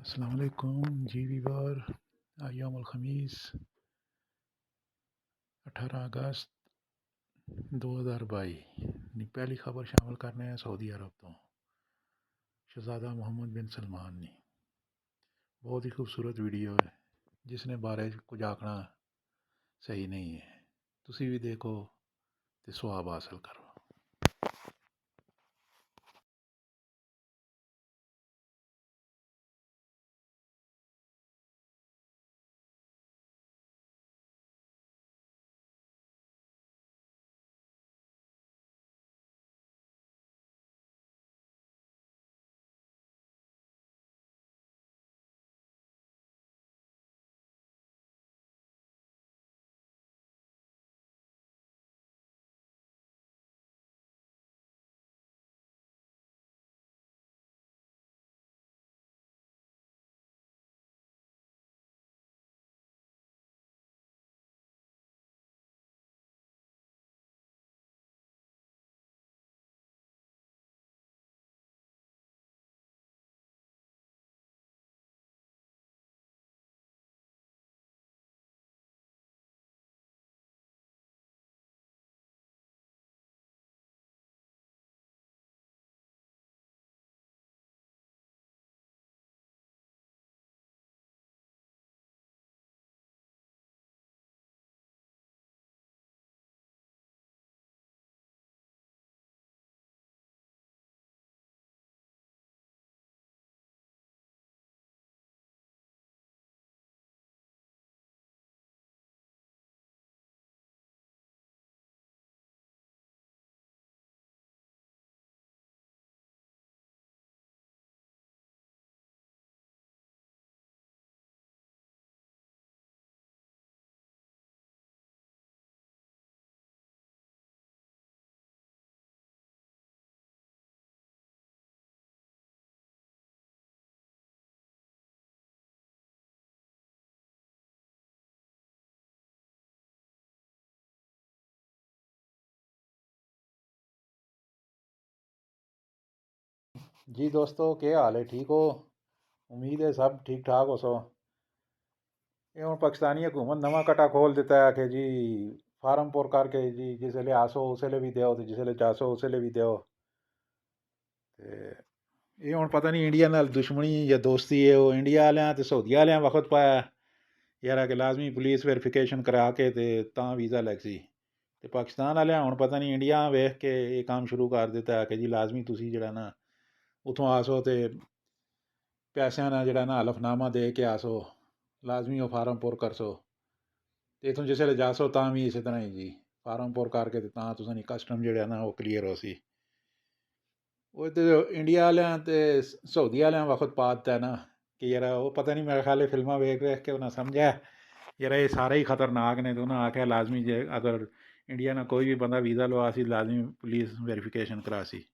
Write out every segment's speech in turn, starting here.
अस्सलाम वालेकुम जी वीवर। अय्यामुल ख़मीस 18 अगस्त 2022 नी पहली खबर शामिल करने हैं सऊदी अरब तो शहज़ादा मोहम्मद बिन सलमान ने बहुत ही खूबसूरत वीडियो है जिसने बारे कुछ आखना सही नहीं है। तुसी भी देखो तो सवाब हासिल करो। जी दोस्तों, क्या हाल है? ठीक हो? उम्मीद है सब ठीक ठाक हो। सो ये हूँ पाकिस्तानी हुकूमत नवा कटा खोल दिता है कि जी फार्म पुर करके जी जिसले आसो उसले भी दो तो जिसले जासो उसले भी दो। ये हूँ पता नहीं इंडिया नाल दुश्मनी या दोस्ती है वो इंडिया वाले तो सऊदी वाले वक्त पाया यार कि लाजमी पुलिस वेरीफिकेशन करा के तां वीज़ा लग सी। तो पाकिस्तान वाले हूँ पता नहीं इंडिया वेख के ये काम शुरू कर दिता है कि जी लाजमी तुसी जड़ा ना उतों आसो तो पैसों ना जड़ा ना हलफनामा दे के आसो, लाजमी वो फार्म पुर करसो। तो इतों जिसले जासो तां भी इस तरह ही जी फार्म पुर करके तां तुसां कस्टम जड़ा ना वो क्लीयर हो सी। वो तो इंडिया वाले तो सऊदी वाले वक्त पा दिता है ना कि यार वो पता नहीं मेरे ख्याल फिल्मा वेख वेख के उन्हें समझा यार ये सारे ही खतरनाक ने। तो उन्हें आख्या लाजमी जे अगर इंडिया ना कोई भी बंदा वीज़ा लवा सी लाजमी पुलिस वेरीफिकेशन करा सी।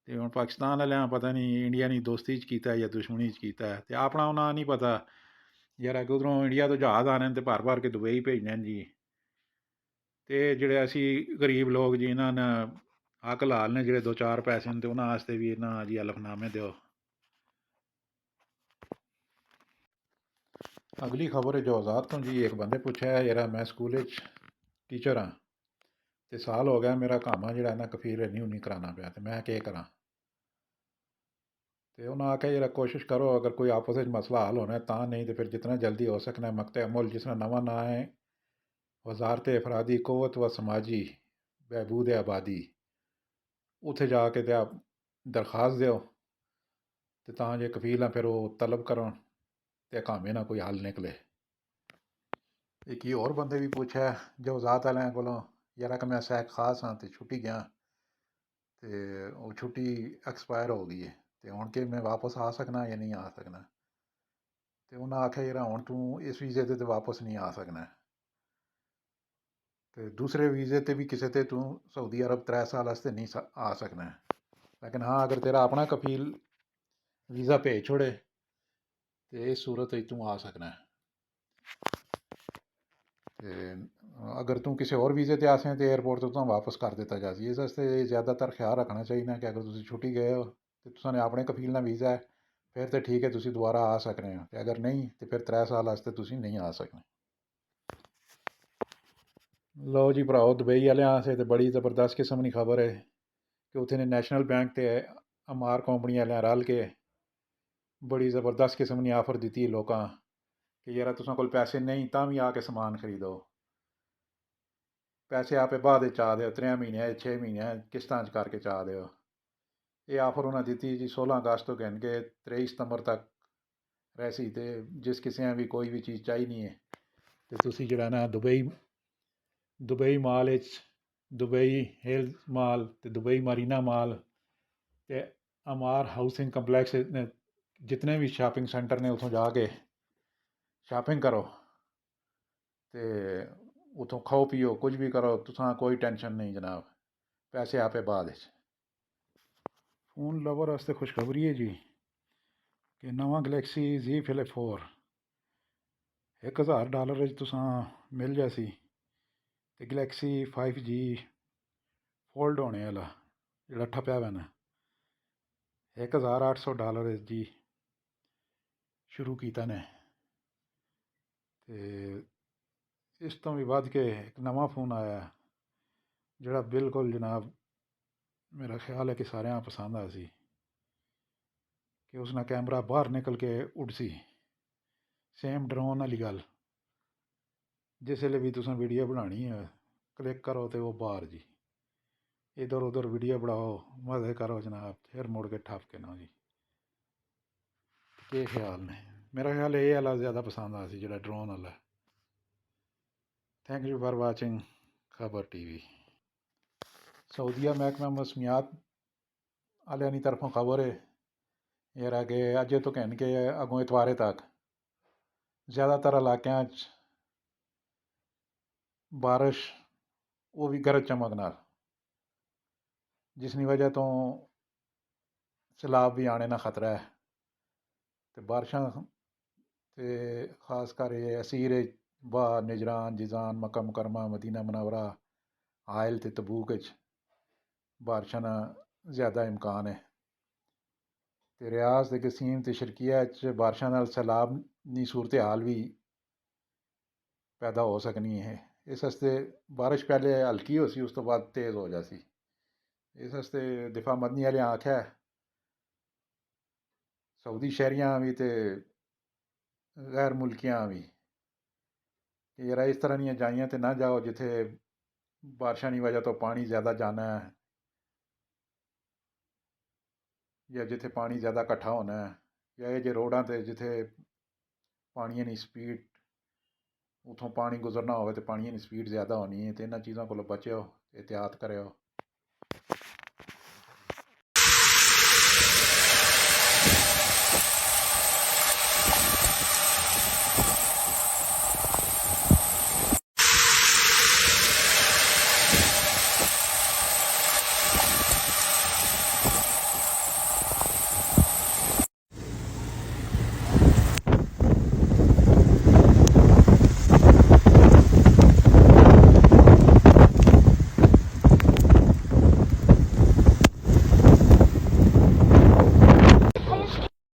तो हम पाकिस्तान वाले पता नहीं इंडिया ने दोस्ती च कीता या दुश्मनी च कीता है तो अपना उन्हें नहीं पता यार कि उधरों इंडिया तो जहाज़ आने तो भर भर के दुबई भेजने जी। तो जोड़े असी गरीब लोग जी इन्होंने हक लाल ने जोड़े दो चार पैसे तो उन्होंने भी ना जी हलफनामे दो। अगली खबर है जो आज़ाद तो जी एक बंदे पूछा है यार मैं स्कूल टीचर हाँ तो साल हो गया मेरा काम जोड़ा ना कफील रिन्यू नहीं कराना पाया तो मैं क्या करा। तो उन्होंने आख्या यार कोशिश करो अगर कोई आपस में मसला हल होना है ता नहीं तो फिर जितना जल्दी हो सकना है मकते अमल जिसका नवा ना है वजारत अफरादी क़ुव्वत व समाजी बहबूद आबादी उत्थे जाके तो आप दरखास्त दो तो जे कफील हाँ फिर वो तलब करो तो कामे ना कोई हल निकले। एक ही और बंदे भी पूछा जो ज़ात वाले को यार कि मैं सैक खास हाँ तो छुट्टी गया तो वो छुट्टी एक्सपायर हो गई है तो हूँ कि मैं वापस आ सकना या नहीं आ सकना। तो उन्हें आख्या यार हूँ तू इस वीज़े ते तो वापस नहीं आ सकना तो दूसरे वीज़े ते भी किसी ते तू सऊदी अरब 3 साल वास्ते नहीं आ सकना है। लेकिन हाँ अगर तेरा अपना कफील वीज़ा भेज छोड़े तो इस सूरत तू आ सकना है। तो अगर तू किसी और वीज़े ते आसे तो एयरपोर्ट तो वापस कर दिता जा इस वास्ते ज़्यादातर ख्याल रखना चाहिए ना कि अगर तुम छुट्टी गए हो तो तुसाने अपने कफील ना वीज़ा है ਫਿਰ ਤਾਂ ਠੀਕ ਹੈ, ਤੁਸੀਂ ਦੁਬਾਰਾ ਆ ਸਕਦੇ ਹੋ, ਤੇ ਅਗਰ ਨਹੀਂ ਤੇ ਫਿਰ 3 ਸਾਲ ਵਾਸਤੇ ਤੁਸੀਂ ਨਹੀਂ ਆ ਸਕਦੇ। ਲਓ ਜੀ ਭਰਾਓ, ਦੁਬਈ ਵਾਲਿਆਂ ਵਾਸਤੇ ਤਾਂ ਬੜੀ ਜ਼ਬਰਦਸਤ ਕਿਸਮ ਦੀ ਖਬਰ ਹੈ ਕਿ ਉੱਥੇ ਨੇ ਨੈਸ਼ਨਲ ਬੈਂਕ ਤੇ ਅਮਾਰ ਕੰਪਨੀ ਵਾਲਿਆਂ रल के बड़ी ज़बरदस्त किस्म की आफर दी है लोगों कि यार तुसां कोल पैसे नहीं तां भी आके समान खरीदो, पैसे आपे बाद चा दो, 3 महीने 6 महीने किस्तां च करके चा दो। ये आफर उन्हें दी जी 16 अगस्त तो कहन के 23 सितंबर तक रहसी, तो जिस किसी भी कोई भी चीज़ चाहिए नहीं है तो तुसी जड़ा ना दुबई माल दुबई हिल माल तो दुबई मरीना माल तो अमार हाउसिंग कंपलैक्स ने जितने भी शॉपिंग सेंटर ने उतों जाके शॉपिंग करो, तो उतों खाओ पियो कुछ भी करो, तुसां कोई टेंशन नहीं जनाब, पैसे आपे बाद। फोन लवर वास्ते खुशखबरी है जी कि नवा गलैक्सी Z Flip 4 $1000 तुसां मिल जासी, तो गलैक्सी 5G फोल्ड होने वाला जोड़ा ठप्या हुआ ना $1800 जी शुरू किया ने। तो इस तो भी वध के एक नवा फोन आया जोड़ा बिल्कुल जनाब मेरा ख्याल है कि सारे पसंद आ सी, कि उसना कैमरा बाहर निकल के उड़ सी, सेम ड्रोन वाली गल, जिसले भी तुसें वीडियो बनानी है क्लिक करो तो वो बाहर जी, इधर उधर वीडियो बनाओ मजे करो जनाब, फिर मुड़ के ठप के ना जी। के ख्याल ने, मेरा ख्याल ये वाला ज़्यादा पसंद आ सी जो ड्रोन वाला। थैंक यू फॉर वाचिंग खबर TV। सऊदीया महकमा मौसमियात वालियां दी तरफों खबर है यार कि अजे तो कहन के अगों इतवारे तक ज़्यादातर इलाकों बारिश वो भी गरज चमक नाल, जिसकी वजह तो सैलाब भी आने का खतरा है। तो बारिशां ते खास कर ये असीर बाह निजरान जिजान मक्का मुकरमा मदीना मुनव्वरा आयल ते तबूक बारिशां का ज़्यादा इम्कान है। तो रियाज ते गसीम ते शर्किया बारिशां नाल सैलाब की सूरत हाल भी पैदा हो सकनी है। इस वास्ते बारिश पहले हल्की हो सी, उस तो बाद तेज़ हो जासी। इस वास्ते दिफा मदनी वाले आख्या सऊदी शहरियां भी तो गैर मुल्कियां भी कि यार इस तरह दी जाइयां तो ना जाओ जिथे बारिशां की वजह तो पानी ज़्यादा जाना है या जिथे पानी ज़्यादा कट्ठा होना है, या ये जो रोडां ते जिथे पानिया की स्पीड उतों पानी गुजरना हो तो पानिया की स्पीड ज़्यादा होनी है, तो इन्होंने चीज़ों को बचो, एहतियात करो।